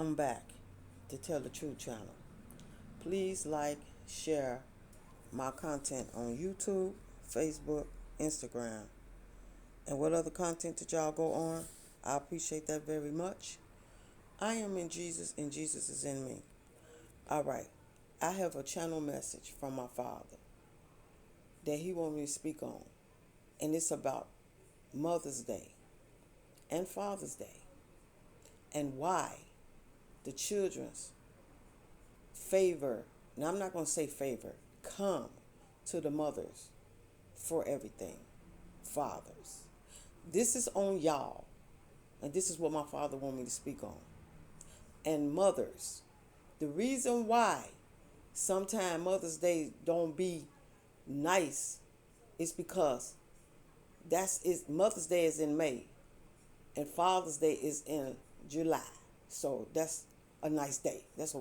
I'm back to Tell the Truth channel. Please like, share my content on YouTube, Facebook, Instagram, and what other content that y'all go on. I appreciate that very much. I am in Jesus and Jesus is in me. All right. I have a channel message from my Father that He wants me to speak on. And it's about Mother's Day and Father's Day and why the children's favor, now I'm not going to say favor, come to the mothers for everything. Fathers. This is on y'all. And this is what my Father wants me to speak on. And mothers. The reason why sometimes Mother's Day don't be nice is because Mother's Day is in May and Father's Day is in July. So that's a nice day. That's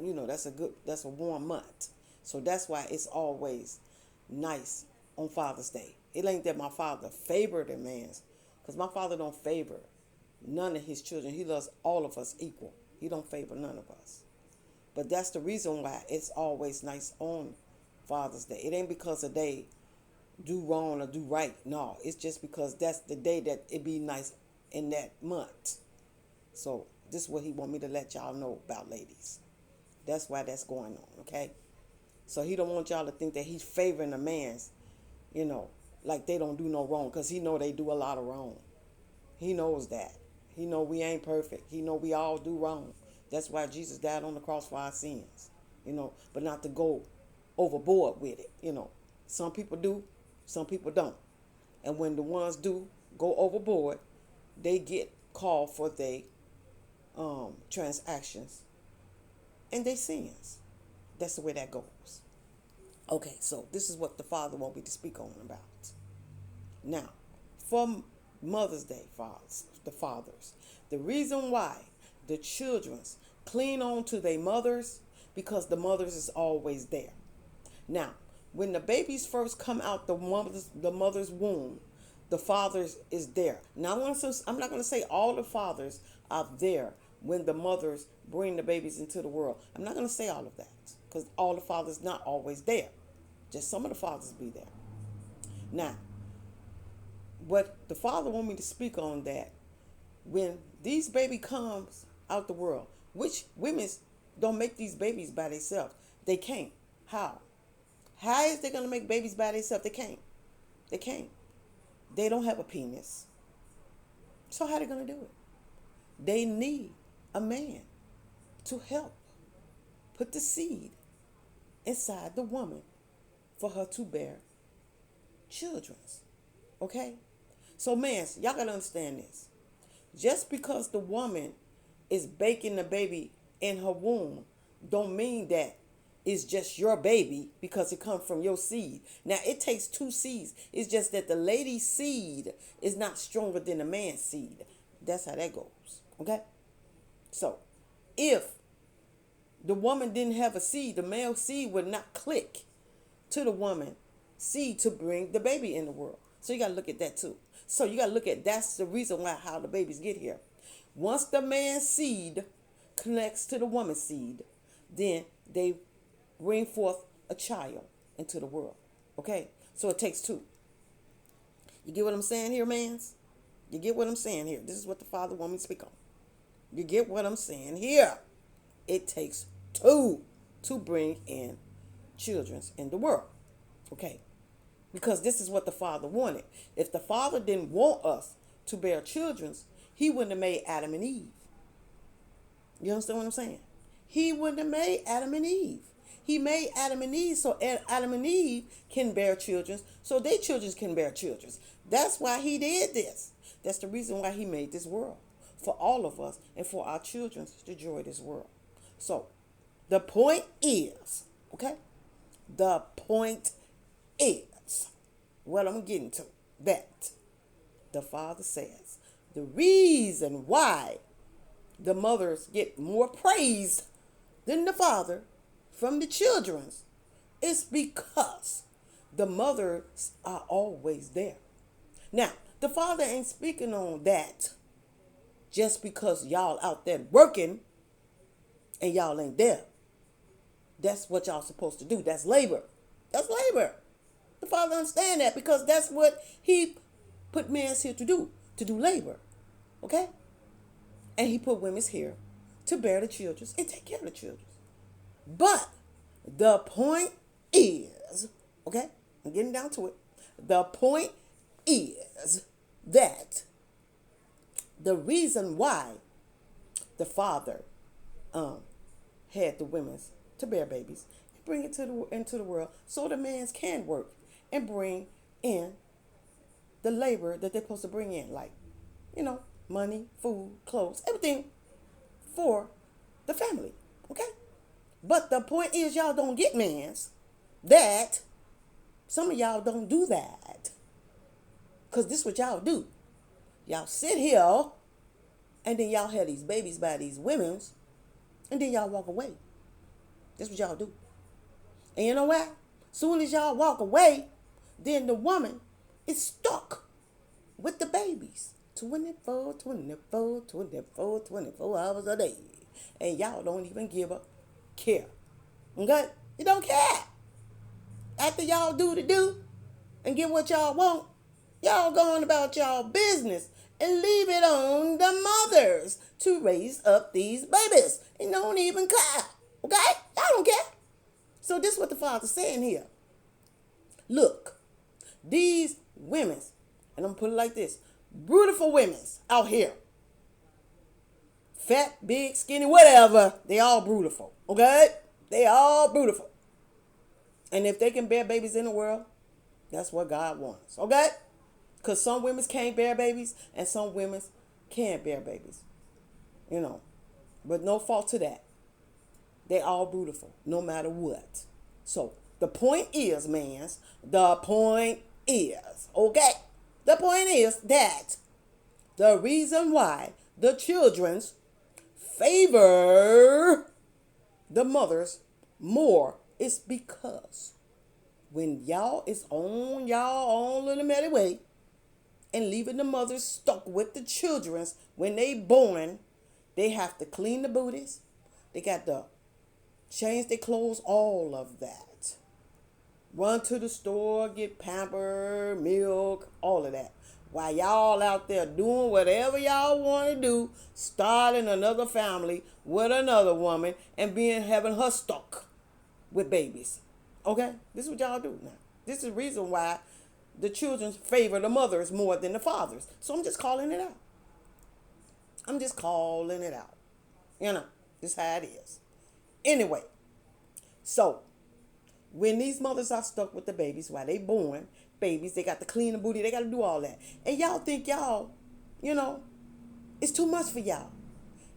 that's a warm month. So that's why it's always nice on Father's Day. It ain't that my Father favored a man's, because my Father don't favor none of his children. He loves all of us equal. He don't favor none of us. But that's the reason why it's always nice on Father's Day. It ain't because they do wrong or do right. No, it's just because that's the day that it be nice in that month. So this is what He want me to let y'all know about, ladies. That's why that's going on, okay? So He don't want y'all to think that He's favoring a man's, like they don't do no wrong, because He know they do a lot of wrong. He knows that. He know we ain't perfect. He know we all do wrong. That's why Jesus died on the cross for our sins, but not to go overboard with it. Some people do, some people don't. And when the ones do go overboard, they get called for their transactions and they sins. That's the way that goes. Okay, so this is what the Father wants me to speak on about. Now, for Mother's Day, the fathers, the reason why the children's cling on to their mothers, because the mothers is always there. Now, when the babies first come out the mother's womb, the fathers is there. Now, I'm not going to say all the fathers are there when the mothers bring the babies into the world. I'm not going to say all of that, because all the fathers not always there. Just some of the fathers be there. Now, what the Father want me to speak on that, when these baby comes out the world, which women don't make these babies by themselves. They can't. How? How is they going to make babies by themselves? They can't. They can't. They don't have a penis. So how are they going to do it? They need a man to help put the seed inside the woman for her to bear children. Okay? So, man, y'all got to understand this. Just because the woman is baking the baby in her womb don't mean that it's just your baby because it comes from your seed. Now, it takes two seeds. It's just that the lady's seed is not stronger than the man's seed. That's how that goes. Okay? So, if the woman didn't have a seed, the male seed would not click to the woman seed to bring the baby in the world. So you got to look at that too. So you got to look at, that's the reason why how the babies get here. Once the man's seed connects to the woman's seed, then they bring forth a child into the world. Okay? So it takes two. You get what I'm saying here, mans? You get what I'm saying here? This is what the Father wants me to speak on. You get what I'm saying here? It takes two to bring in children in the world. Okay? Because this is what the Father wanted. If the Father didn't want us to bear children, He wouldn't have made Adam and Eve. You understand what I'm saying? He wouldn't have made Adam and Eve. He made Adam and Eve so Adam and Eve can bear children, so their children can bear children. That's why He did this. That's the reason why He made this world. For all of us and for our children to enjoy this world. So, the point is, okay? The point is, what I'm getting to, that the Father says the reason why the mothers get more praise than the father from the children is because the mothers are always there. Now, the Father ain't speaking on that just because y'all out there working and y'all ain't there. That's what y'all supposed to do. That's labor. That's labor. The Father understand that because that's what He put men's here to do labor. Okay? And He put women's here to bear the children and take care of the children. But the point is, okay, I'm getting down to it. The point is that the reason why the Father had the women's to bear babies and bring it into the world so the mans can work and bring in the labor that they're supposed to bring in, like, money, food, clothes, everything for the family. Okay? But the point is y'all don't get mans that some of y'all don't do that. Because this is what y'all do. Y'all sit here and then y'all have these babies by these women's and then y'all walk away. That's what y'all do. And you know what? Soon as y'all walk away, then the woman is stuck with the babies. 24 hours a day. And y'all don't even give a care. Okay? You don't care. After y'all do the do and get what y'all want, y'all going about y'all business and leave it on the mothers to raise up these babies. And don't even care. Okay? Y'all don't care. So this is what the Father's saying here. Look, these women, and I'm going to put it like this, beautiful women out here, fat, big, skinny, whatever, they all beautiful. Okay? They all beautiful. And if they can bear babies in the world, that's what God wants. Okay? Because some women can't bear babies and some women can bear babies. But no fault to that. They all beautiful, no matter what. So the point is, mans, the point is, okay? The point is that the reason why the children's favor the mothers more is because when y'all is on y'all own little merry way and leaving the mothers stuck with the children's when they born, they have to clean the booties. They got to change their clothes, all of that. Run to the store, get pamper, milk, all of that. While y'all out there doing whatever y'all want to do, starting another family with another woman and having her stuck with babies. Okay? This is what y'all do now. This is the reason why the children favor the mothers more than the fathers. So I'm just calling it out. I'm just calling it out. This is how it is. Anyway, so when these mothers are stuck with the babies while they born babies, they got to clean the booty, they got to do all that. And y'all think y'all, it's too much for y'all.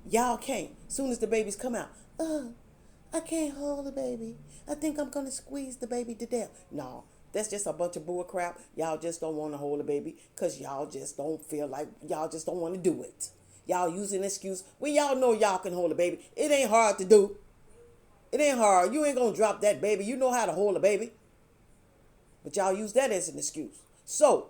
Y'all can't. Soon as the babies come out, I can't hold the baby. I think I'm going to squeeze the baby to death. No, that's just a bunch of bull crap. Y'all just don't want to hold the baby because y'all just don't feel like, y'all just don't want to do it. Y'all use an excuse when y'all know y'all can hold a baby. It ain't hard to do. It ain't hard. You ain't going to drop that baby. You know how to hold a baby. But y'all use that as an excuse. So,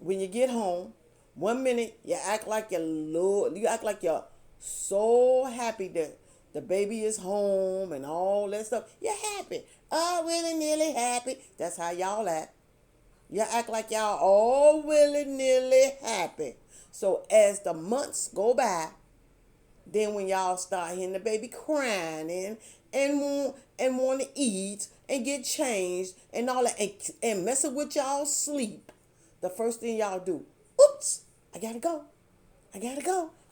when you get home, 1 minute you act like you're so happy that the baby is home and all that stuff. You're happy. Oh, willy-nilly happy. That's how y'all act. You act like y'all all willy-nilly happy. So, as the months go by, then when y'all start hearing the baby crying and want to eat and get changed and all that and messing with y'all sleep, the first thing y'all do, oops, I gotta go. I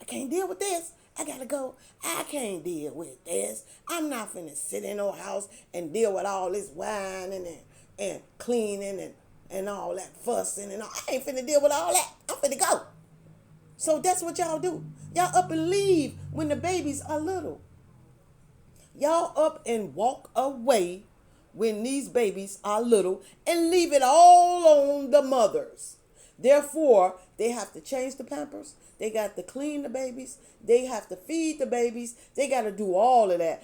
can't deal with this. I gotta go. I can't deal with this. I'm not finna sit in no house and deal with all this whining and cleaning and all that fussing and all. I ain't finna deal with all that. I'm finna go. So that's what y'all do. Y'all up and leave when the babies are little. Y'all up and walk away when these babies are little and leave it all on the mothers. Therefore, they have to change the pampers. They got to clean the babies. They have to feed the babies. They got to do all of that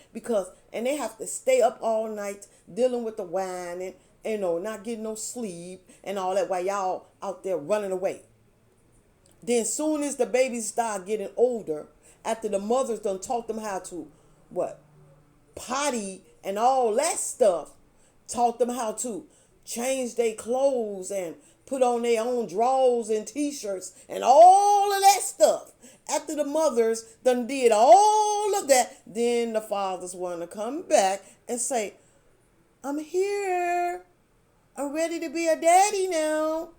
and they have to stay up all night dealing with the whining, not getting no sleep and all that while y'all out there running away. Then soon as the babies start getting older, after the mothers done taught them how to, potty and all that stuff. Taught them how to change their clothes and put on their own drawers and t-shirts and all of that stuff. After the mothers done did all of that, then the fathers want to come back and say, I'm here. I'm ready to be a daddy now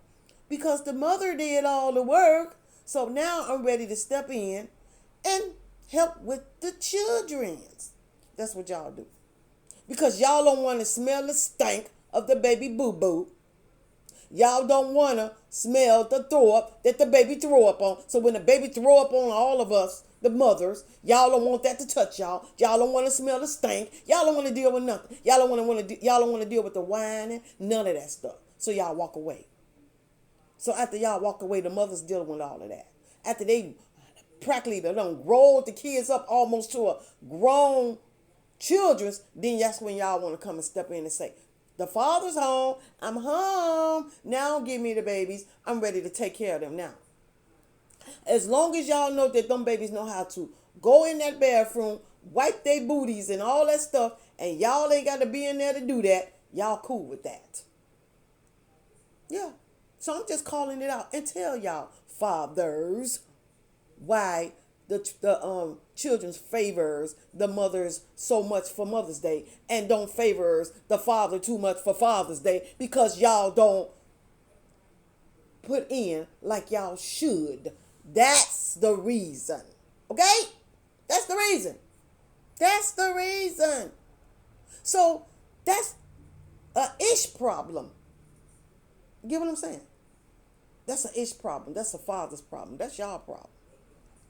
because the mother did all the work. So now I'm ready to step in and help with the children. That's what y'all do. Because y'all don't want to smell the stank of the baby boo-boo. Y'all don't want to smell the throw up that the baby throw up on. So when the baby throw up on all of us, the mothers, y'all don't want that to touch y'all. Y'all don't want to smell the stank. Y'all don't want to deal with nothing. Y'all don't want to deal with the whining, none of that stuff. So y'all walk away. So after y'all walk away, the mother's dealing with all of that. After they practically done rolled the kids up almost to a grown children's, then that's when y'all want to come and step in and say, the father's home. I'm home. Now give me the babies. I'm ready to take care of them now. As long as y'all know that them babies know how to go in that bathroom, wipe their booties and all that stuff, and y'all ain't got to be in there to do that, y'all cool with that. Yeah. So I'm just calling it out and tell y'all, fathers, why the children's favors the mothers so much for Mother's Day and don't favors the father too much for Father's Day, because y'all don't put in like y'all should. That's the reason. Okay? That's the reason. That's the reason. So that's a ish problem. You get what I'm saying? That's an ish problem. That's a father's problem. That's y'all problem.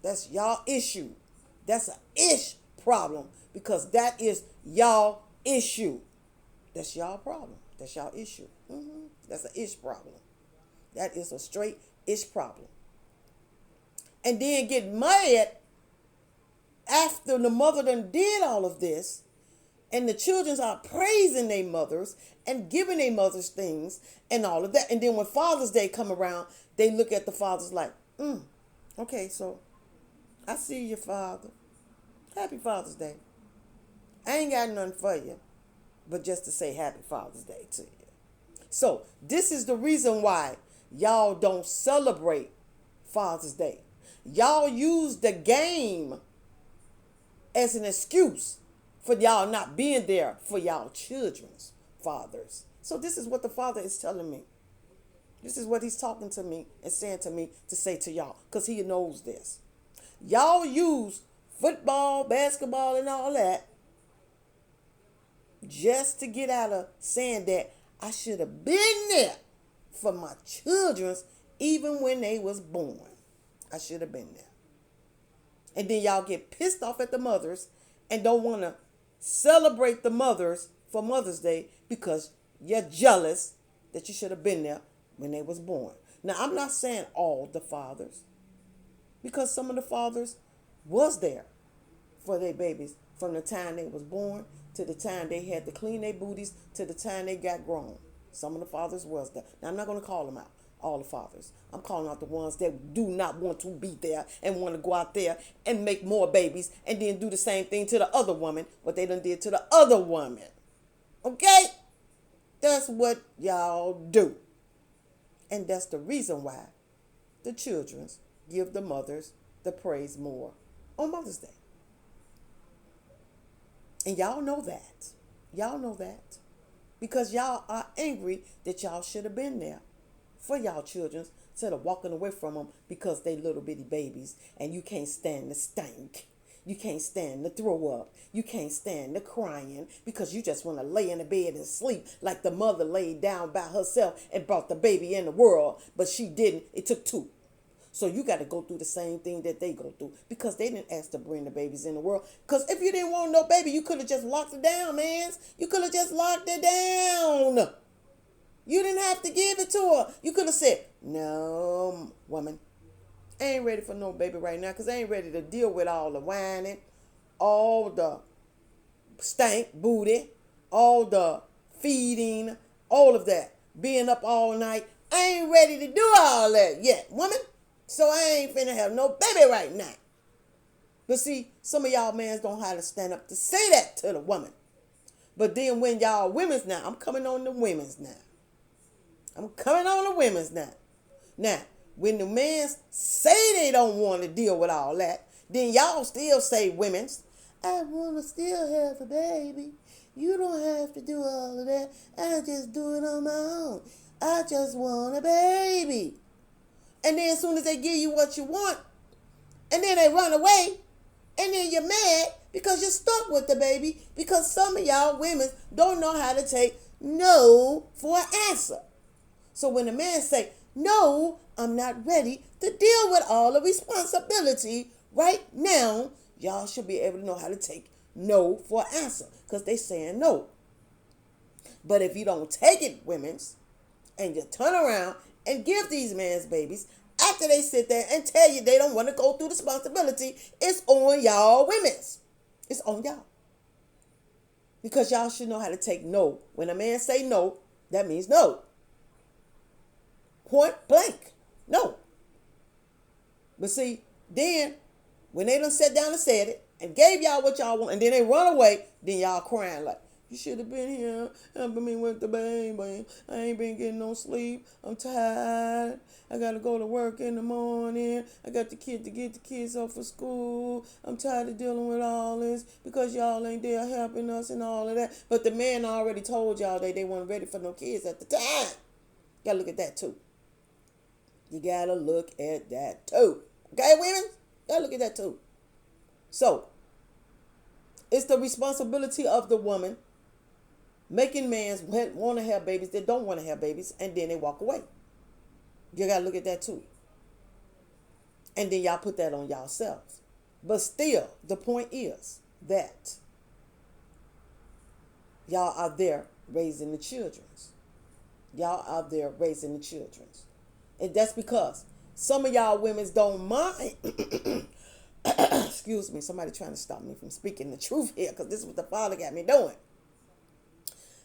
That's y'all issue. That's an ish problem, because that is y'all issue. That's y'all problem. That's y'all issue. That's an ish problem. That is a straight ish problem. And then get mad after the mother done did all of this, and the children are praising their mothers and giving their mothers things and all of that. And then when Father's Day come around, they look at the fathers like, okay, so I see you, Father. Happy Father's Day. I ain't got nothing for you, but just to say Happy Father's Day to you. So this is the reason why y'all don't celebrate Father's Day. Y'all use the game as an excuse for y'all not being there for y'all children's fathers. So this is what the Father is telling me. This is what he's talking to me and saying to me to say to y'all, because he knows this. Y'all use football, basketball, and all that just to get out of saying that I should have been there for my children's even when they was born. I should have been there. And then y'all get pissed off at the mothers and don't want to celebrate the mothers for Mother's Day because you're jealous that you should have been there when they was born. Now, I'm not saying all the fathers, because some of the fathers was there for their babies from the time they was born to the time they had to clean their booties to the time they got grown. Some of the fathers was there. Now, I'm not going to call them out, all the fathers. I'm calling out the ones that do not want to be there and want to go out there and make more babies and then do the same thing to the other woman, what they done did to the other woman. Okay? That's what y'all do. And that's the reason why the children's give the mothers the praise more on Mother's Day. And y'all know that. Y'all know that. Because y'all are angry that y'all should have been there for y'all children instead of walking away from them because they little bitty babies and you can't stand the stank. You can't stand the throw up. You can't stand the crying because you just want to lay in the bed and sleep like the mother laid down by herself and brought the baby in the world, but she didn't. It took two. So you got to go through the same thing that they go through because they didn't ask to bring the babies in the world. Because if you didn't want no baby, you could have just locked it down, man. You could have just locked it down. You didn't have to give it to her. You could have said, no, woman, I ain't ready for no baby right now because I ain't ready to deal with all the whining, all the stank booty, all the feeding, all of that. Being up all night. I ain't ready to do all that yet, woman. So I ain't finna have no baby right now. But see, some of y'all mans don't know how to stand up to say that to the woman. But then when y'all women's now, I'm coming on the women's now. I'm coming on the women's now. Now, when the men say they don't want to deal with all that, then y'all still say women's, I want to still have a baby. You don't have to do all of that. I just do it on my own. I just want a baby. And then as soon as they give you what you want, and then they run away, and then you're mad because you're stuck with the baby because some of y'all women don't know how to take no for an answer. So when the man say, no, I'm not ready to deal with all the responsibility right now, y'all should be able to know how to take no for an answer because they saying no. But if you don't take it, women's, and you turn around and give these men's babies, after they sit there and tell you they don't want to go through the responsibility, it's on y'all women's. It's on y'all. Because y'all should know how to take no. When a man say no, that means no. Point blank. No. But see, then when they done sat down and said it and gave y'all what y'all want and then they run away, then y'all crying like, you should have been here, helping me with the baby. I ain't been getting no sleep. I'm tired. I got to go to work in the morning. I got the kid to get the kids off for school. I'm tired of dealing with all this because y'all ain't there helping us and all of that. But the man already told y'all they weren't ready for no kids at the time. Got to look at that too. You got to look at that too. Okay, women? Got to look at that too. So, it's the responsibility of the woman making men want to have babies that don't want to have babies, and then they walk away. You got to look at that too. And then y'all put that on yourselves. But still, the point is that y'all are there raising the children. Y'all out there raising the children. And that's because some of y'all women don't mind. Excuse me, somebody trying to stop me from speaking the truth here because this is what the Father got me doing.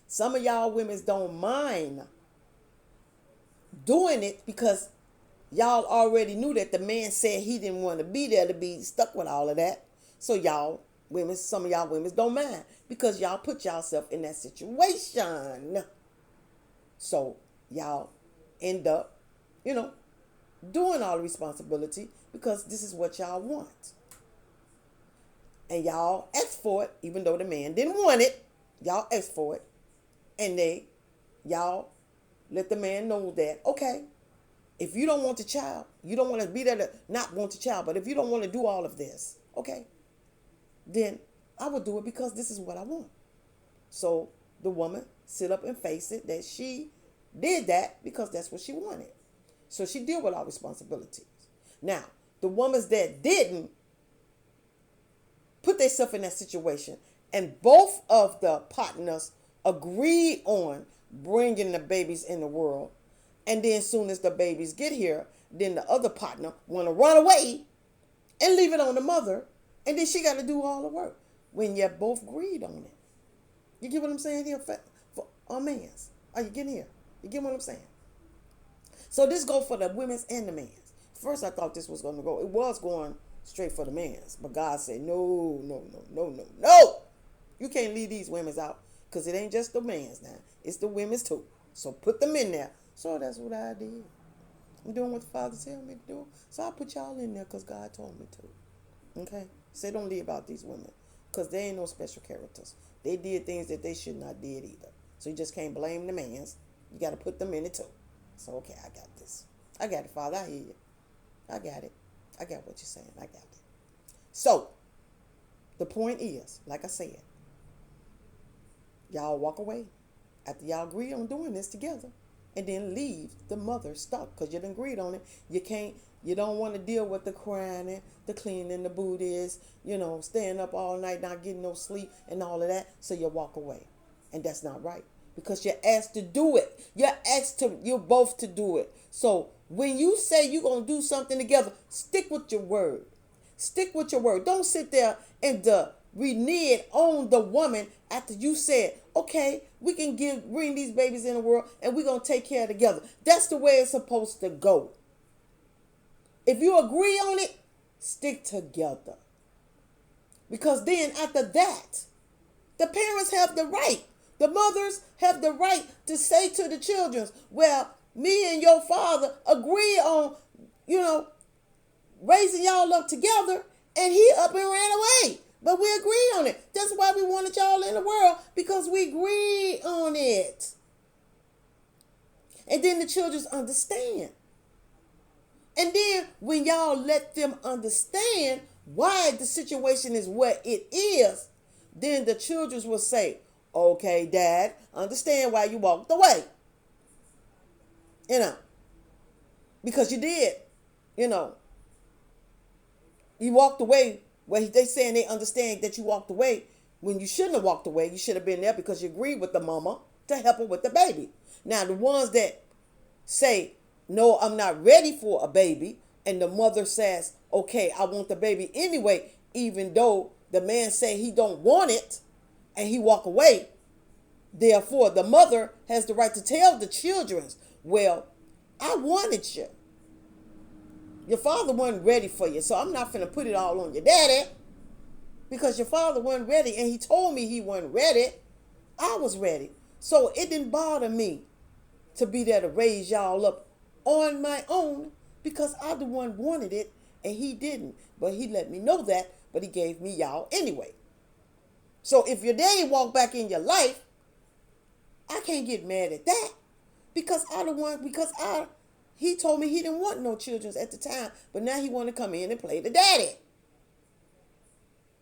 Some of y'all women don't mind doing it because y'all already knew that the man said he didn't want to be there to be stuck with all of that. So y'all women, some of y'all women don't mind because y'all put yourself in that situation. So y'all end up, doing all the responsibility because this is what y'all want. And y'all asked for it, even though the man didn't want it. Y'all asked for it. And y'all let the man know that, okay, if you don't want the child, you don't want to be there to not want the child, but if you don't want to do all of this, okay, then I will do it because this is what I want. So the woman sit up and face it that she did that because that's what she wanted. So she deal with all responsibilities. Now, the women that didn't put themselves in that situation and both of the partners agreed on bringing the babies in the world, and then as soon as the babies get here, then the other partner want to run away and leave it on the mother, and then she got to do all the work when you both agreed on it. You get what I'm saying here for our mans? Are you getting here? You get what I'm saying? So this go for the women's and the men's. First I thought this was going to go. It was going straight for the men's, but God said no. You can't leave these women's out. Because it ain't just the man's now. It's the women's too. So put them in there. So that's what I did. I'm doing what the Father tell me to do. So I put y'all in there because God told me to. Okay? Say don't leave out these women. Because they ain't no special characters. They did things that they should not did either. So you just can't blame the man's. You got to put them in it too. So, okay, I got this. I got it, Father. I hear you. I got it. I got what you're saying. I got it. So, the point is, like I said, y'all walk away after y'all agree on doing this together and then leave the mother stuck because you done agreed on it. You don't want to deal with the crying, the cleaning, the booties, staying up all night, not getting no sleep and all of that. So you walk away. And that's not right because you're asked to do it. You're both to do it. So when you say you're going to do something together, stick with your word. Stick with your word. Don't sit there and renege on the woman after you said, okay, we can bring these babies in the world and we're going to take care of together. That's the way it's supposed to go. If you agree on it, stick together. Because then after that, the parents have the right, the mothers have the right to say to the children, well, me and your father agree on, you know, raising y'all up together, and he up and ran away. But we agree on it. That's why we wanted y'all in the world, because we agree on it. And then the children understand. And then when y'all let them understand why the situation is what it is, then the children will say, okay, Dad, understand why you walked away. You know, because you did, you know, you walked away. Well, they saying they understand that you walked away when you shouldn't have walked away. You should have been there because you agreed with the mama to help her with the baby. Now, the ones that say, no, I'm not ready for a baby, and the mother says, okay, I want the baby anyway, even though the man say he don't want it, and he walk away. Therefore, the mother has the right to tell the children, well, I wanted you. Your father wasn't ready for you, so I'm not finna put it all on your daddy, because your father wasn't ready, and he told me he wasn't ready. I was ready. So it didn't bother me to be there to raise y'all up on my own, because I the one wanted it and he didn't. But he let me know that, but he gave me y'all anyway. So if your daddy walked back in your life, I can't get mad at that, because he told me he didn't want no children at the time, but now he want to come in and play the daddy.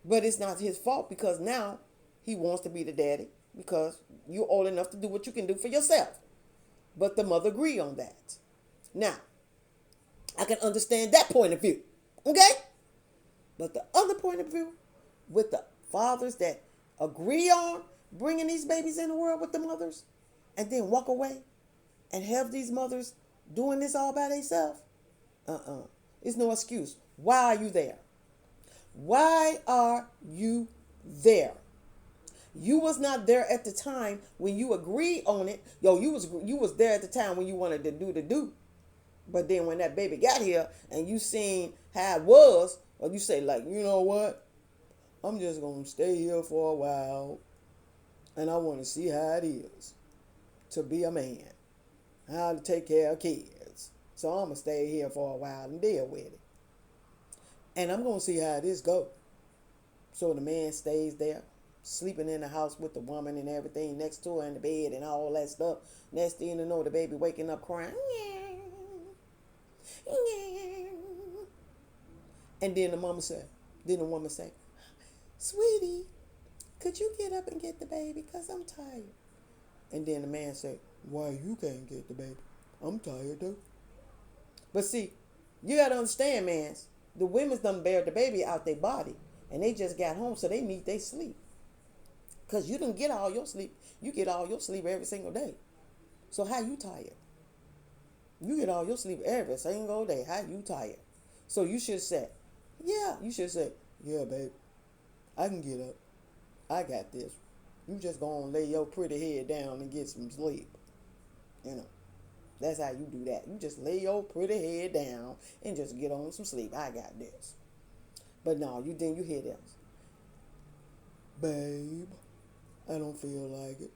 But it's not his fault, because now he wants to be the daddy, because you're old enough to do what you can do for yourself. But the mother agreed on that. Now, I can understand that point of view. Okay? But the other point of view, with the fathers that agree on bringing these babies in the world with the mothers, and then walk away and have these mothers doing this all by themselves, it's no excuse. Why are you there? Why are you there? You was not there at the time when you agreed on it. You was there at the time when you wanted to do. But then when that baby got here and you seen how it was, or you say like, you know what? I'm just going to stay here for a while, and I want to see how it is to be a man, how to take care of kids. So I'm going to stay here for a while and deal with it. And I'm going to see how this goes. So the man stays there, sleeping in the house with the woman and everything next to her in the bed and all that stuff. Next thing you know, the baby waking up crying. And then the woman say, sweetie, could you get up and get the baby? Because I'm tired. And then the man say, why you can't get the baby? I'm tired too. But see, you got to understand, man, the women's done bear the baby out their body. And they just got home, so they need their sleep. Because you didn't get all your sleep. You get all your sleep every single day. So how you tired? You get all your sleep every single day. How you tired? So you should say, yeah, babe, I can get up. I got this. You just gonna lay your pretty head down and get some sleep. You know, that's how you do that. You just lay your pretty head down and just get on some sleep. I got this. But no, you hear them. Babe, I don't feel like it.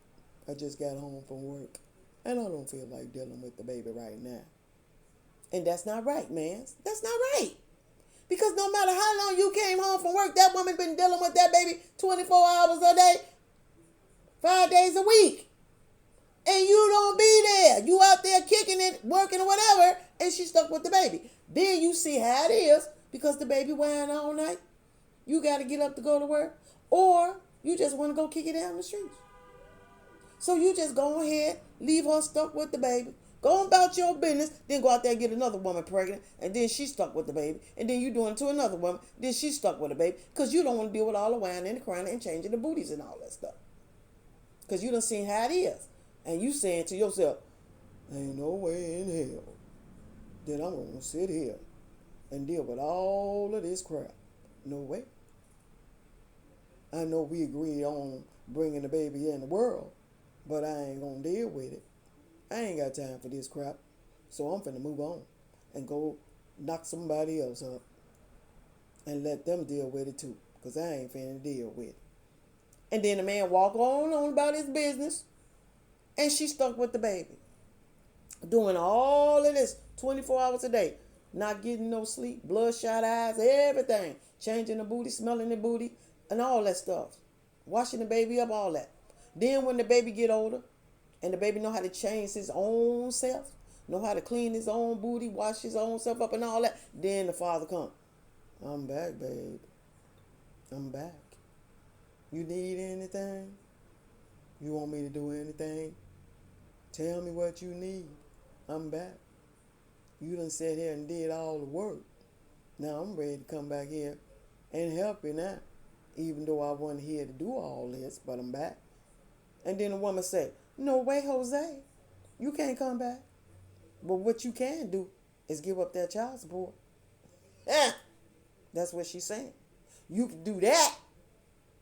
I just got home from work, and I don't feel like dealing with the baby right now. And that's not right, man. That's not right. Because no matter how long you came home from work, that woman been dealing with that baby 24 hours a day, 5 days a week. And you don't be there. You out there kicking it, working or whatever, and she stuck with the baby. Then you see how it is, because the baby whining all night. You got to get up to go to work. Or you just want to go kick it down the streets. So you just go ahead, leave her stuck with the baby. Go about your business, then go out there and get another woman pregnant, and then she's stuck with the baby. And then you doing it to another woman, then she's stuck with the baby. Because you don't want to deal with all the whining and the crying and changing the booties and all that stuff. Because you done seen how it is. And you saying to yourself, ain't no way in hell that I'm going to sit here and deal with all of this crap. No way. I know we agreed on bringing the baby in the world, but I ain't going to deal with it. I ain't got time for this crap. So I'm finna move on and go knock somebody else up and let them deal with it too. because I ain't finna deal with it. And then the man walk on about his business, and she stuck with the baby. Doing all of this 24 hours a day. Not getting no sleep, bloodshot eyes, everything. Changing the booty, smelling the booty, and all that stuff. Washing the baby up, all that. Then when the baby get older, and the baby know how to change his own self, know how to clean his own booty, wash his own self up and all that, then the father come. I'm back, babe. I'm back. You need anything? You want me to do anything? Tell me what you need. I'm back. You done sat here and did all the work. Now I'm ready to come back here and help you now. Even though I wasn't here to do all this, but I'm back. And then the woman said, no way, Jose. You can't come back. But what you can do is give up that child support. That's what she's saying. You can do that.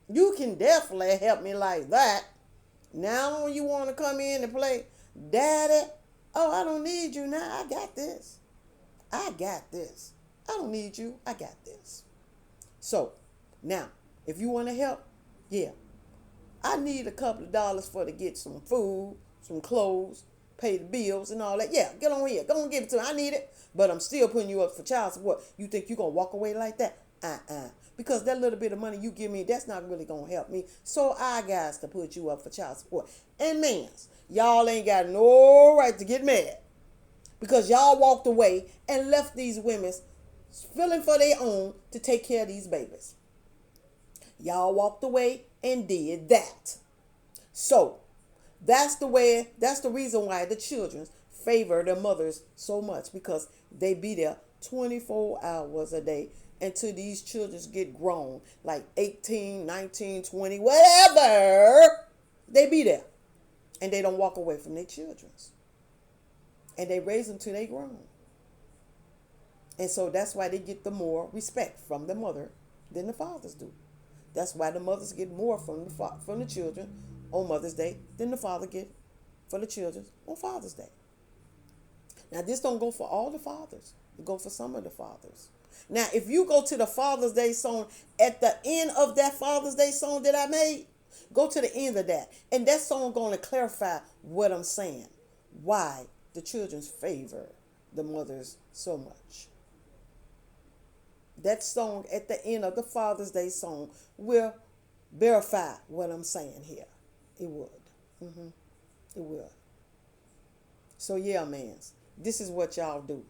You can definitely help me like that. Now when you want to come in and play, Daddy, oh, I don't need you now. I got this. I got this. I don't need you. I got this. So, now, if you want to help, yeah. I need a couple of dollars for to get some food, some clothes, pay the bills and all that. Yeah, get on here. Go and give it to me. I need it. But I'm still putting you up for child support. You think you're going to walk away like that? Because that little bit of money you give me, that's not really going to help me. So I got to put you up for child support. And mans, y'all ain't got no right to get mad. Because y'all walked away and left these women feeling for their own to take care of these babies. Y'all walked away and did that. So that's the reason why the children favor their mothers so much, because they be there 24 hours a day until these children get grown, like 18, 19, 20, whatever. They be there. And they don't walk away from their children. And they raise them till they grown. And so that's why they get the more respect from the mother than the fathers do. That's why the mothers get more from the children on Mother's Day than the father get for the children on Father's Day. Now, this don't go for all the fathers. It go for some of the fathers. Now, if you go to the Father's Day song, at the end of that Father's Day song that I made, go to the end of that. And that song going to clarify what I'm saying. Why the children favor the mothers so much. That song at the end of the Father's Day song will verify what I'm saying here. It would. It will. So yeah, mans, this is what y'all do.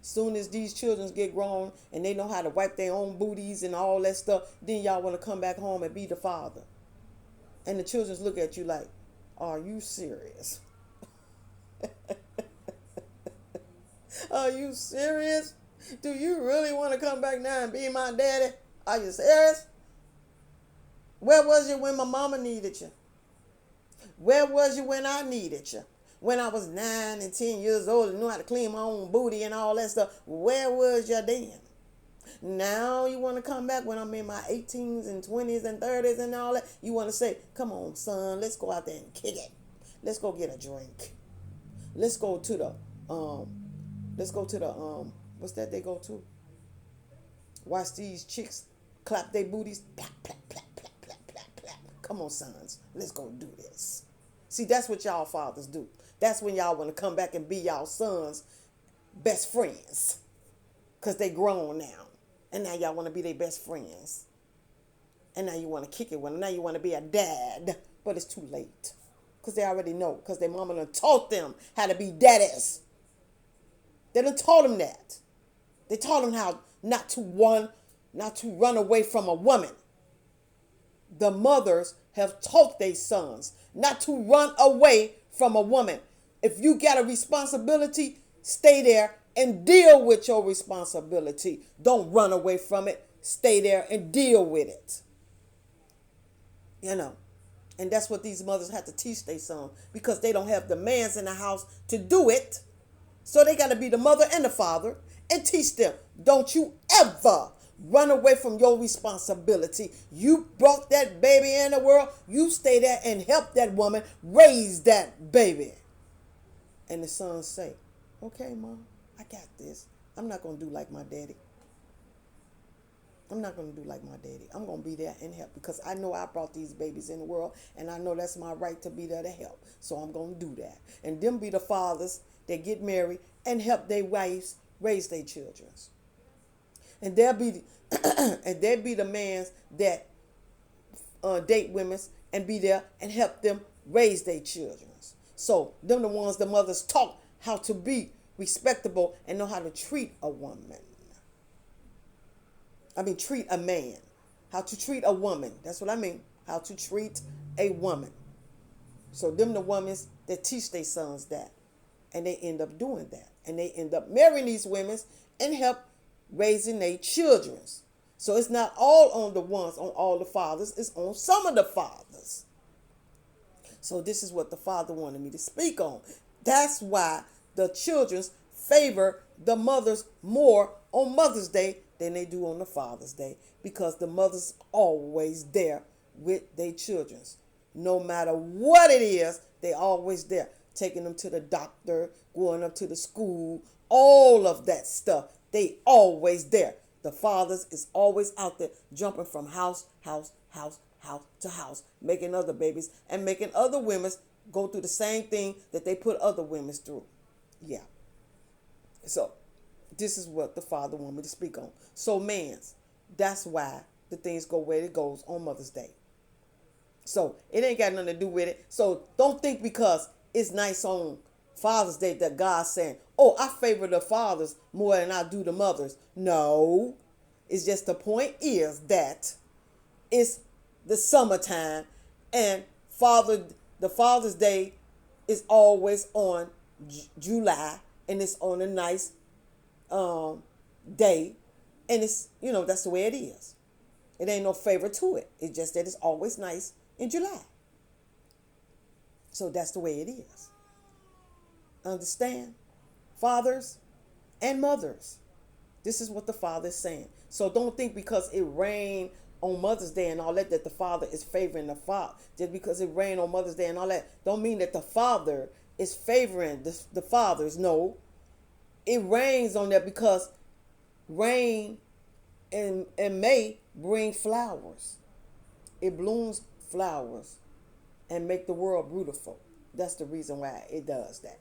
Soon as these children get grown and they know how to wipe their own booties and all that stuff, then y'all want to come back home and be the father. And the children look at you like, are you serious? Are you serious? Do you really want to come back now and be my daddy? Are you serious? Where was you when my mama needed you? Where was you when I needed you? When I was 9 and 10 years old and knew how to clean my own booty and all that stuff. Where was you then? Now you want to come back when I'm in my 18s and 20s and 30s and all that. You want to say, come on, son, let's go out there and kick it. Let's go get a drink. Let's go to the, what's that they go to? Watch these chicks clap their booties. Plap, plap, plap, plap, plap, plap, plap. Come on, sons. Let's go do this. See, that's what y'all fathers do. That's when y'all want to come back and be y'all sons' best friends. Because they grown now. And now y'all want to be their best friends. And now you want to kick it with them. Now you want to be a dad. But it's too late. Because they already know. Because their mama done taught them how to be daddies. They done taught them that. They taught them how not to run away from a woman. The mothers have taught their sons not to run away from a woman. If you got a responsibility, stay there and deal with your responsibility. Don't run away from it. Stay there and deal with it. You know. And that's what these mothers have to teach their sons, because they don't have the mans in the house to do it. So they got to be the mother and the father and teach them. Don't you ever run away from your responsibility. You brought that baby in the world. You stay there and help that woman raise that baby. And the sons say, okay, Mom, I got this. I'm not going to do like my daddy. I'm not going to do like my daddy. I'm going to be there and help because I know I brought these babies in the world and I know that's my right to be there to help. So I'm going to do that. And them be the fathers that get married and help their wives raise their children. And they'll be and they be the mans that date women and be there and help them raise their children. So them the ones the mothers taught how to be respectable and know how to treat a woman. I mean, treat a man. How to treat a woman. That's what I mean. How to treat a woman. So them the women that teach their sons that. And they end up doing that. And they end up marrying these women and help raising their children. So it's not all on the ones, on all the fathers. It's on some of the fathers. So this is what the father wanted me to speak on. That's why the children favor the mothers more on Mother's Day than they do on the Father's Day, because the mother's always there with their children. No matter what it is, they always there, taking them to the doctor, going up to the school, all of that stuff. They always there. The fathers is always out there jumping from house to house, making other babies and making other women go through the same thing that they put other women through. Yeah. So this is what the father wanted me to speak on. So mans, that's why the things go where it goes on Mother's Day. So it ain't got nothing to do with it. So don't think because it's nice on Father's Day that God's saying, oh, I favor the fathers more than I do the mothers. No. It's just the point is that it's the summertime and the Father's Day is always on July, and it's on a nice day, and it's, that's the way it is. It ain't no favor to it. It's just that it's always nice in July. So that's the way it is. Understand? Fathers and mothers. This is what the father is saying. So don't think because it rained on Mother's Day and all that the father is favoring the father. Just because it rained on Mother's Day and all that don't mean that the father is favoring the fathers. No. It rains on that because rain in May bring flowers. It blooms flowers and make the world beautiful. That's the reason why it does that.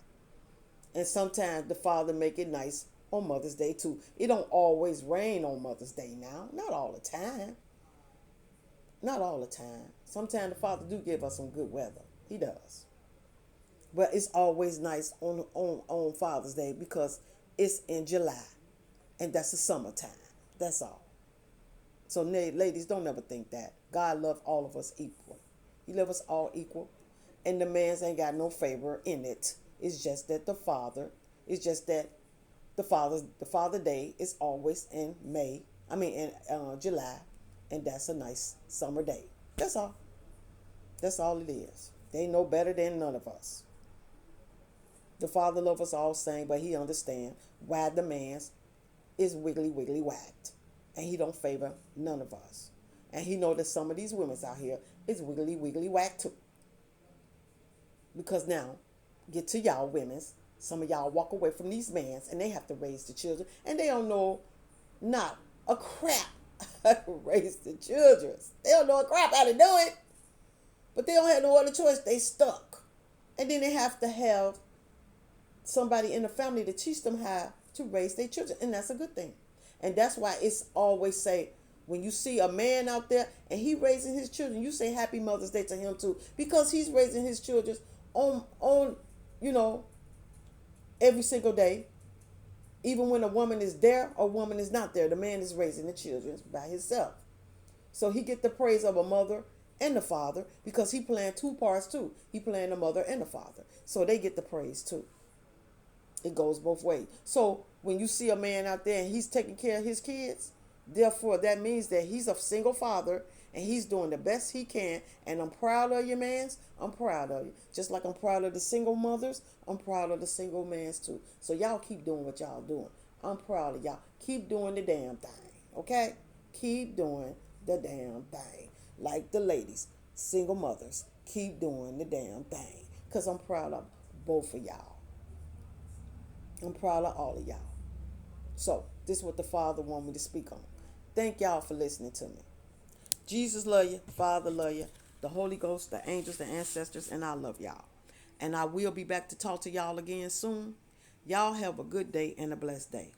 And sometimes the father make it nice on Mother's Day too. It don't always rain on Mother's Day now. Not all the time. Not all the time. Sometimes the father do give us some good weather. He does. But it's always nice on Father's Day because it's in July. And that's the summertime. That's all. So ladies, don't ever think that. God loves all of us equal. He loves us all equal. And the man's ain't got no favor in it. It's just that the Father Day is always in July, and that's a nice summer day. That's all. That's all it is. They know better than none of us. The Father loves us all same, but he understands why the man's is wiggly whacked, and he don't favor none of us. And he know that some of these women out here is wiggly whacked too. Because now, get to y'all women's. Some of y'all walk away from these mans and they have to raise the children. And they don't know not a crap how to raise the children. They don't know a crap how to do it. But they don't have no other choice. They stuck. And then they have to have somebody in the family to teach them how to raise their children. And that's a good thing. And that's why it's always say, when you see a man out there and he raising his children, you say Happy Mother's Day to him too. Because he's raising his children on every single day. Even when a woman is there or a woman is not there, the man is raising the children by himself. So he get the praise of a mother and the father because he playing two parts too. He playing the mother and the father. So they get the praise too. It goes both ways. So when you see a man out there and he's taking care of his kids, therefore that means that he's a single father and he's doing the best he can. And I'm proud of you, mans. I'm proud of you. Just like I'm proud of the single mothers, I'm proud of the single mans too. So y'all keep doing what y'all doing. I'm proud of y'all. Keep doing the damn thing. Okay? Keep doing the damn thing. Like the ladies, single mothers, keep doing the damn thing. Because I'm proud of both of y'all. I'm proud of all of y'all. So this is what the Father wanted me to speak on. Thank y'all for listening to me. Jesus love you. Father love you. The Holy Ghost, the angels, the ancestors, and I love y'all. And I will be back to talk to y'all again soon. Y'all have a good day and a blessed day.